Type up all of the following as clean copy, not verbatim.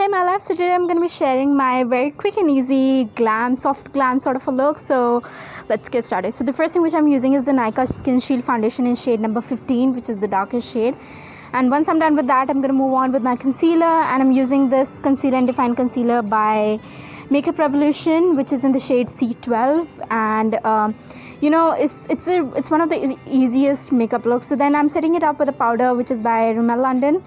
Hey my loves, so today I'm going to be sharing my very quick and easy glam, soft glam sort of a look. So let's get started. So the first thing which I'm using is the Nykaa Skin Shield foundation in shade number 15, which is the darkest shade. And once I'm done with that, I'm going to move on with my concealer, and I'm using this Conceal and Define Concealer by Makeup Revolution, which is in the shade C12. And you know, it's one of the easiest makeup looks. So then I'm setting it up with a powder which is by Rimmel London.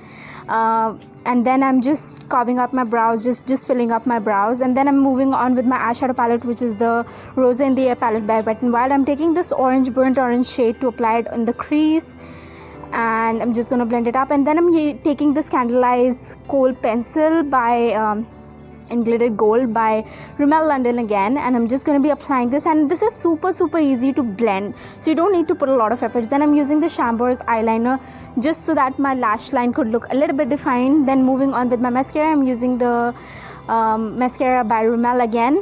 And then I'm just carving up my brows, just filling up my brows, and then I'm moving on with my eyeshadow palette, which is the Rose in the Air palette by Vatenn. While I'm taking this burnt orange shade to apply it in the crease, and I'm just going to blend it up. And then I'm taking this Candlelight Kohl pencil by in Glittered Gold by Rimmel London again, and I'm just going to be applying this, and this is super easy to blend, so you don't need to put a lot of efforts. Then I'm using the Chamborgeneva eyeliner just so that my lash line could look a little bit defined. Then moving on with my mascara, I'm using the mascara by Rimmel again.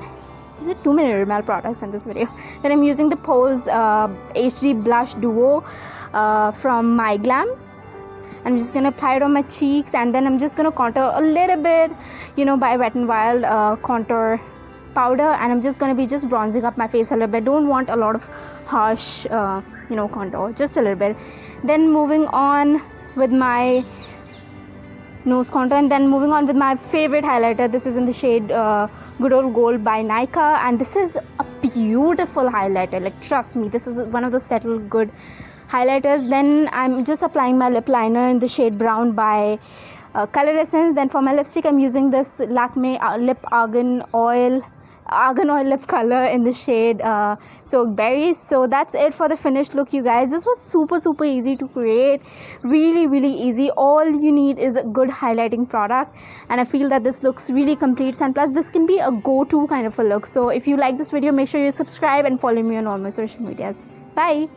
Is it too many Rimmel products in this video? Then I'm using the Pose HD Blush Duo from Myglamm. I'm just going to apply it on my cheeks, and then I'm just going to contour a little bit, you know, by Wet n Wild contour powder, and I'm just going to be just bronzing up my face a little bit. Don't want a lot of harsh, you know, contour, just a little bit. Then moving on with my nose contour, and then moving on with my favorite highlighter. This is in the shade Good Old Gold by Nykaa, and this is a beautiful highlighter. Like, trust me, this is one of those settle good highlighters. Then I'm just applying my lip liner in the shade Brown by Coloressence. Then for my lipstick, I'm using this Lakme lip Argan oil lip color in the shade Soaked Berries. So that's it for the finished look, you guys. This was super easy to create, really easy. All you need is a good highlighting product, and I feel that this looks really complete, and plus this can be a go-to kind of a look. So if you like this video, make sure you subscribe and follow me on all my social medias. Bye.